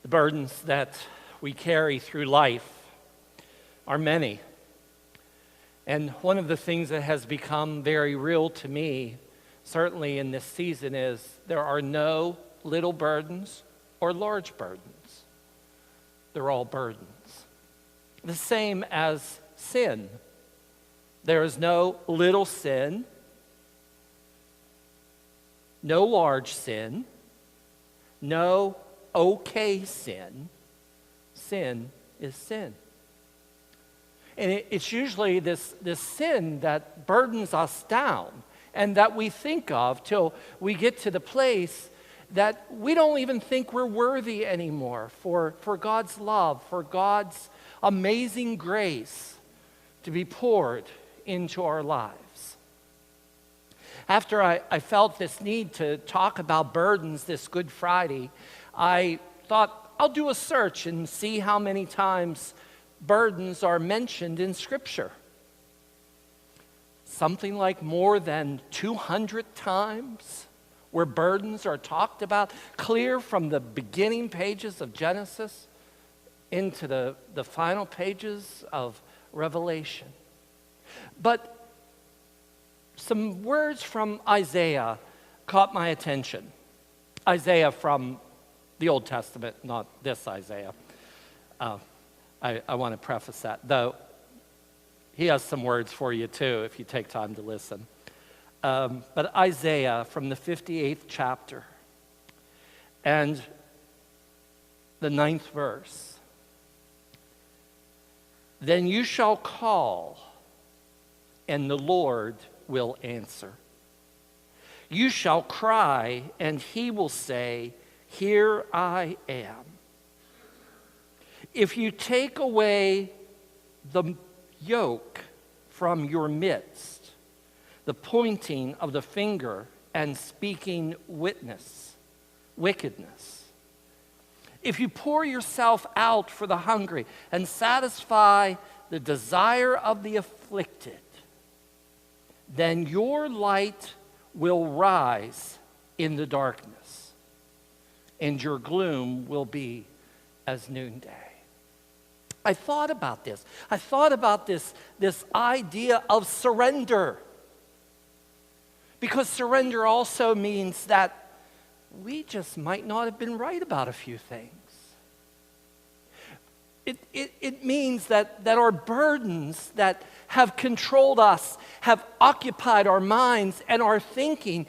The burdens that we carry through life are many. And one of the things that has become very real to me, certainly in this season, is there are no little burdens or large burdens. They're all burdens. The same as sin. There is no little sin, no large sin, no okay sin. Sin is sin. And it's usually this sin that burdens us down and that we think of till we get to the place that we don't even think we're worthy anymore for God's love, for God's amazing grace to be poured into our lives. After I felt this need to talk about burdens this Good Friday, I thought I'll do a search and see how many times burdens are mentioned in Scripture. Something like more than 200 times where burdens are talked about, clear from the beginning pages of Genesis into the final pages of Revelation. But some words from Isaiah caught my attention. Isaiah from the Old Testament, not this Isaiah. I want to preface that, though he has some words for you too if you take time to listen. But Isaiah from the 58th chapter and the 9th verse. Then you shall call, and the Lord will answer. You shall cry, and he will say, here I am. If you take away the yoke from your midst, the pointing of the finger and speaking wickedness, if you pour yourself out for the hungry and satisfy the desire of the afflicted, then your light will rise in the darkness, and your gloom will be as noonday. I thought about this. I thought about this idea of surrender. Because surrender also means that we just might not have been right about a few things. It means that our burdens that have controlled us, have occupied our minds and our thinking,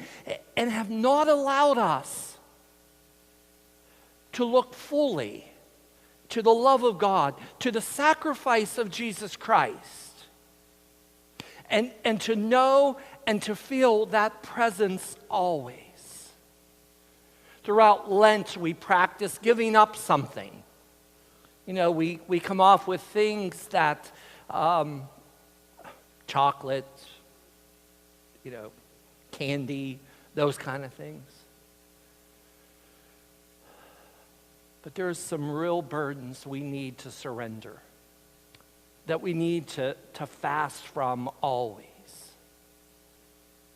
and have not allowed us to look fully to the love of God, to the sacrifice of Jesus Christ, and to know and to feel that presence always. Throughout Lent, we practice giving up something. You know, we come off with things that, chocolate, candy, those kind of things. But there's some real burdens we need to surrender, that we need to fast from always.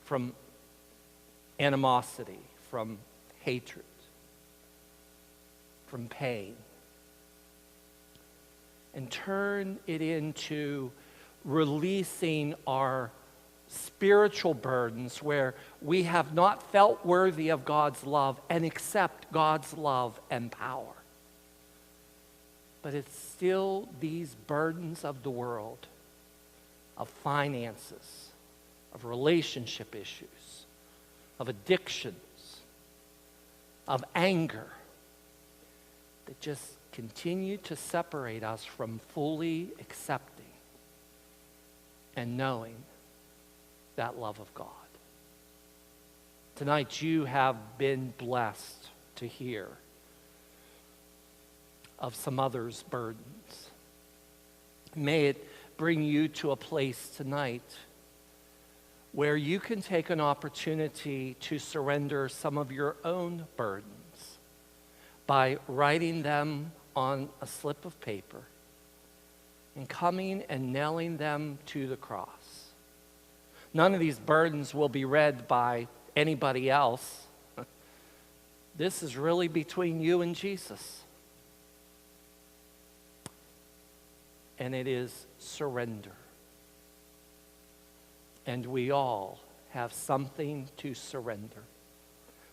From animosity, from hatred, from pain. And turn it into releasing our spiritual burdens where we have not felt worthy of God's love and accept God's love and power. But it's still these burdens of the world, of finances, of relationship issues, of addictions, of anger, that just continue to separate us from fully accepting and knowing that love of God. Tonight you have been blessed to hear of some others' burdens. May it bring you to a place tonight where you can take an opportunity to surrender some of your own burdens by writing them on a slip of paper and coming and nailing them to the cross. None of these burdens will be read by anybody else. This is really between you and Jesus. and it is surrender. And we all have something to surrender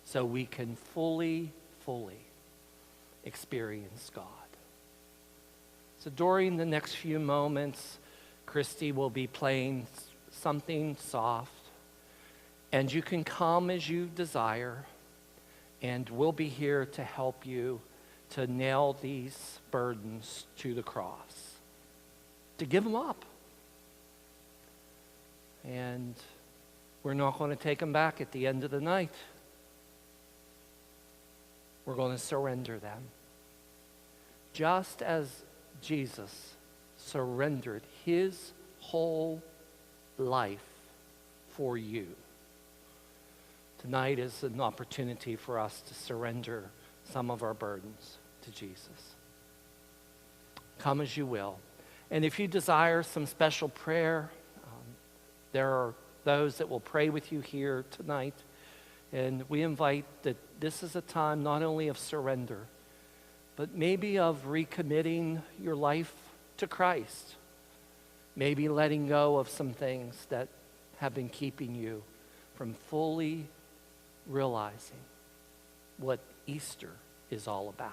so we can fully experience God. So during the next few moments, Christy will be playing something soft, and you can come as you desire, and we'll be here to help you to nail these burdens to the cross, to give them up. And we're not going to take them back at the end of the night. We're going to surrender them. Just as Jesus surrendered his whole life for you. Tonight is an opportunity for us to surrender some of our burdens to Jesus. Come as you will. And if you desire some special prayer, there are those that will pray with you here tonight. And we invite that this is a time not only of surrender, but maybe of recommitting your life to Christ. Maybe letting go of some things that have been keeping you from fully realizing what Easter is all about.